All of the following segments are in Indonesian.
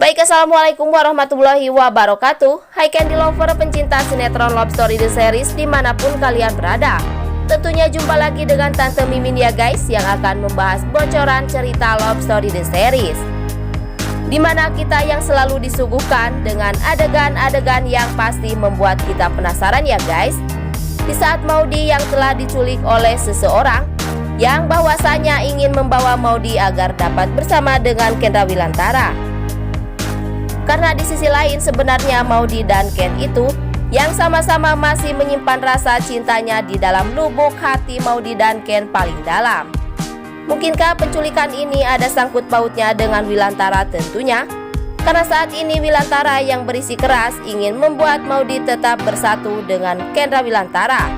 Baik, assalamualaikum warahmatullahi wabarakatuh. Hai Candy Lover, pencinta sinetron Love Story The Series dimanapun kalian berada. Tentunya jumpa lagi dengan Tante Mimin ya guys, yang akan membahas bocoran cerita Love Story The Series, dimana kita yang selalu disuguhkan dengan adegan-adegan yang pasti membuat kita penasaran ya guys. Di saat Maudy yang telah diculik oleh seseorang yang bahwasanya ingin membawa Maudy agar dapat bersama dengan Kendra Wilantara. Karena di sisi lain sebenarnya Maudy dan Ken itu yang sama-sama masih menyimpan rasa cintanya di dalam lubuk hati Maudy dan Ken paling dalam. Mungkinkah penculikan ini ada sangkut pautnya dengan Wilantara? Tentunya, karena saat ini Wilantara yang berisi keras ingin membuat Maudy tetap bersatu dengan Kendra Wilantara.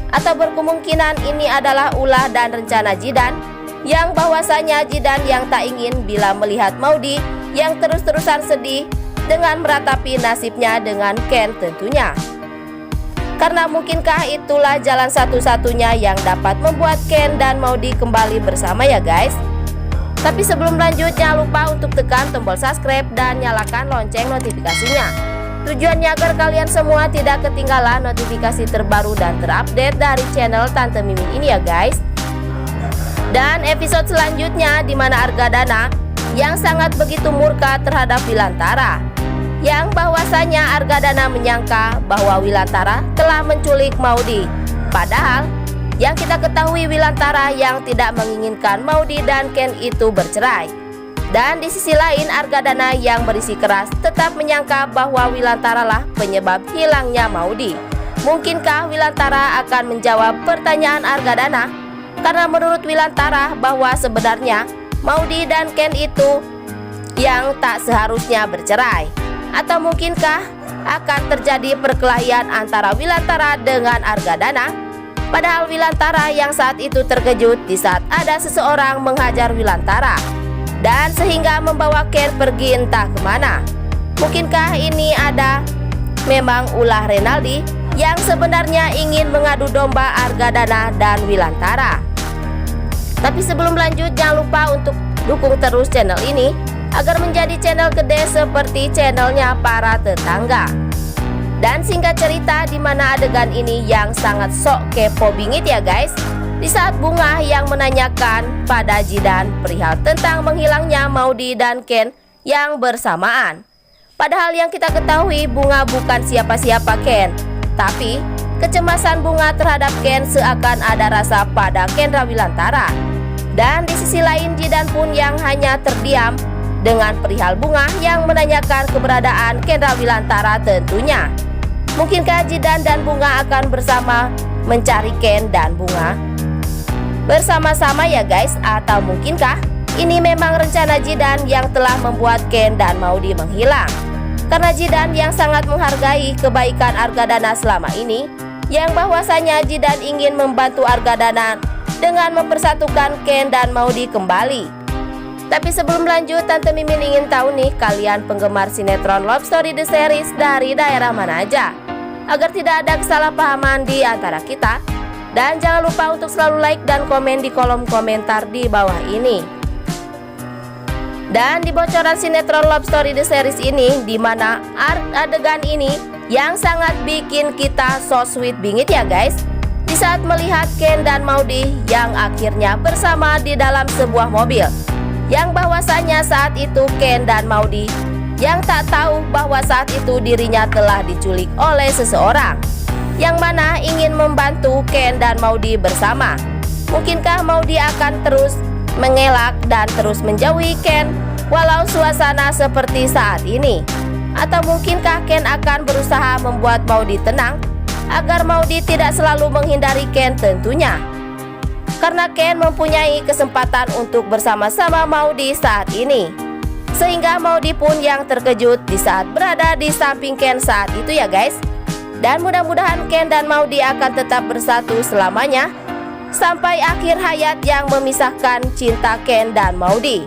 Atau berkemungkinan ini adalah ulah dan rencana Jidan, yang bahwasanya Jidan yang tak ingin bila melihat Maudy yang terus-terusan sedih dengan meratapi nasibnya dengan Ken tentunya. Karena mungkinkah itulah jalan satu-satunya yang dapat membuat Ken dan Maudy kembali bersama ya guys. Tapi sebelum lanjut, jangan lupa untuk tekan tombol subscribe dan nyalakan lonceng notifikasinya. Tujuannya agar kalian semua tidak ketinggalan notifikasi terbaru dan terupdate dari channel Tante Mimin ini ya guys. Dan episode selanjutnya dimana Argadana yang sangat begitu murka terhadap Wilantara, yang bahwasanya Argadana menyangka bahwa Wilantara telah menculik Maudy. Padahal yang kita ketahui Wilantara yang tidak menginginkan Maudy dan Ken itu bercerai. Dan di sisi lain Argadana yang berisi keras tetap menyangka bahwa Wilantara lah penyebab hilangnya Maudy. Mungkinkah Wilantara akan menjawab pertanyaan Argadana? Karena menurut Wilantara bahwa sebenarnya Maudy dan Ken itu yang tak seharusnya bercerai. Atau mungkinkah akan terjadi perkelahian antara Wilantara dengan Argadana? Padahal Wilantara yang saat itu terkejut di saat ada seseorang menghajar Wilantara, dan sehingga membawa Ken pergi entah kemana. Mungkinkah ini ada memang ulah Renaldi yang sebenarnya ingin mengadu domba Argadana dan Wilantara? Tapi sebelum lanjut, jangan lupa untuk dukung terus channel ini agar menjadi channel gede seperti channelnya para tetangga. Dan singkat cerita, dimana adegan ini yang sangat sok kepo bingit ya guys. Di saat Bunga yang menanyakan pada Jidan perihal tentang menghilangnya Maudy dan Ken yang bersamaan. Padahal yang kita ketahui Bunga bukan siapa-siapa Ken, tapi kecemasan Bunga terhadap Ken seakan ada rasa pada Kendra Wilantara. Dan di sisi lain Jidan pun yang hanya terdiam dengan perihal Bunga yang menanyakan keberadaan Kendra Wilantara tentunya. Mungkinkah Jidan dan Bunga akan bersama mencari Ken dan Bunga bersama-sama ya guys? Atau mungkinkah ini memang rencana Jidan yang telah membuat Ken dan Maudy menghilang? Karena Jidan yang sangat menghargai kebaikan Argadana selama ini, yang bahwasanya Jidan ingin membantu Argadana dengan mempersatukan Ken dan Maudy kembali. Tapi sebelum lanjut, Tante Mimin ingin tahu nih, kalian penggemar sinetron Love Story The Series dari daerah mana aja, agar tidak ada kesalahpahaman di antara kita. Dan jangan lupa untuk selalu like dan komen di kolom komentar di bawah ini. Dan di bocoran sinetron Love Story The Series ini, dimana adegan ini yang sangat bikin kita so sweet bingit ya guys. Di saat melihat Ken dan Maudy yang akhirnya bersama di dalam sebuah mobil, yang bahwasanya saat itu Ken dan Maudy yang tak tahu bahwa saat itu dirinya telah diculik oleh seseorang yang mana ingin membantu Ken dan Maudy bersama. Mungkinkah Maudy akan terus mengelak dan terus menjauhi Ken walau suasana seperti saat ini? Atau mungkinkah Ken akan berusaha membuat Maudy tenang agar Maudy tidak selalu menghindari Ken tentunya? Karena Ken mempunyai kesempatan untuk bersama-sama Maudy saat ini, sehingga Maudy pun yang terkejut di saat berada di samping Ken saat itu ya guys. Dan mudah-mudahan Ken dan Maudy akan tetap bersatu selamanya sampai akhir hayat yang memisahkan cinta Ken dan Maudy.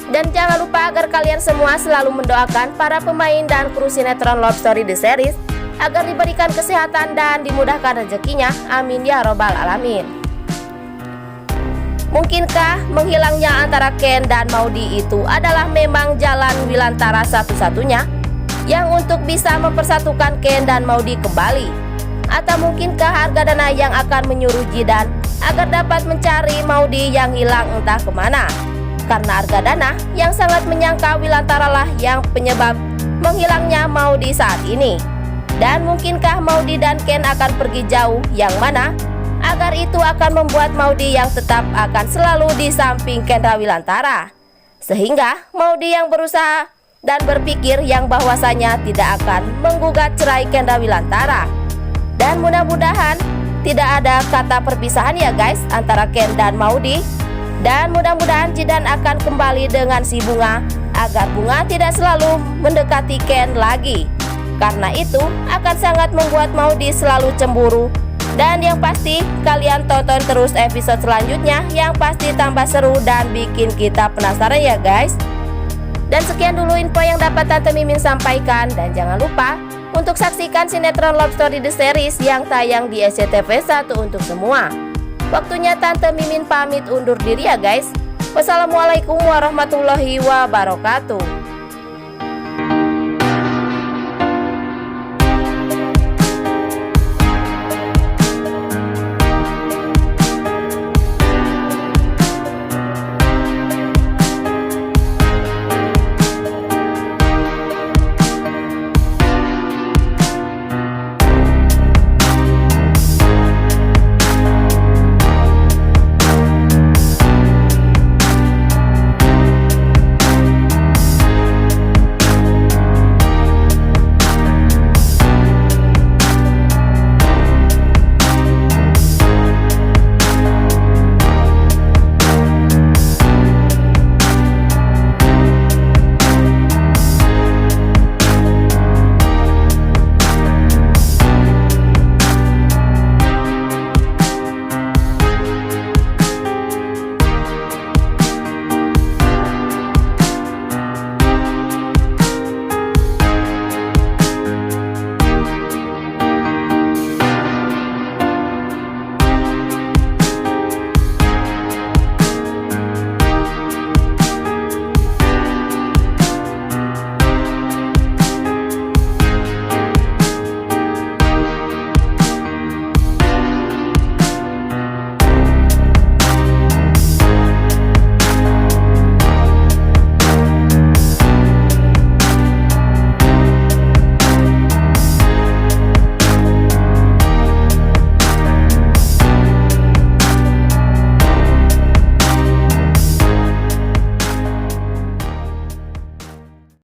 Dan jangan lupa agar kalian semua selalu mendoakan para pemain dan kru sinetron Love Story The Series agar diberikan kesehatan dan dimudahkan rezekinya. Amin ya robbal alamin. Mungkinkah menghilangnya antara Ken dan Maudy itu adalah memang jalan Wilantara satu-satunya yang untuk bisa mempersatukan Ken dan Maudy kembali? Atau mungkinkah Argadana yang akan menyuruh Jidan agar dapat mencari Maudy yang hilang entah kemana? Karena Argadana yang sangat menyangka Wilantara lah yang penyebab menghilangnya Maudy saat ini. Dan mungkinkah Maudy dan Ken akan pergi jauh, yang mana agar itu akan membuat Maudy yang tetap akan selalu di samping Kendra Wilantara, sehingga Maudy yang berusaha dan berpikir yang bahwasanya tidak akan menggugat cerai Kendra Wilantara. Dan mudah-mudahan tidak ada kata perpisahan ya guys antara Ken dan Maudy. Dan mudah-mudahan Jidan akan kembali dengan si Bunga agar Bunga tidak selalu mendekati Ken lagi. Karena itu akan sangat membuat Maudy selalu cemburu. Dan yang pasti kalian tonton terus episode selanjutnya yang pasti tambah seru dan bikin kita penasaran ya guys. Dan sekian dulu info yang dapat Tante Mimin sampaikan. Dan jangan lupa untuk saksikan sinetron Love Story The Series yang tayang di SCTV 1 untuk semua. Waktunya Tante Mimin pamit undur diri ya guys. Wassalamualaikum warahmatullahi wabarakatuh.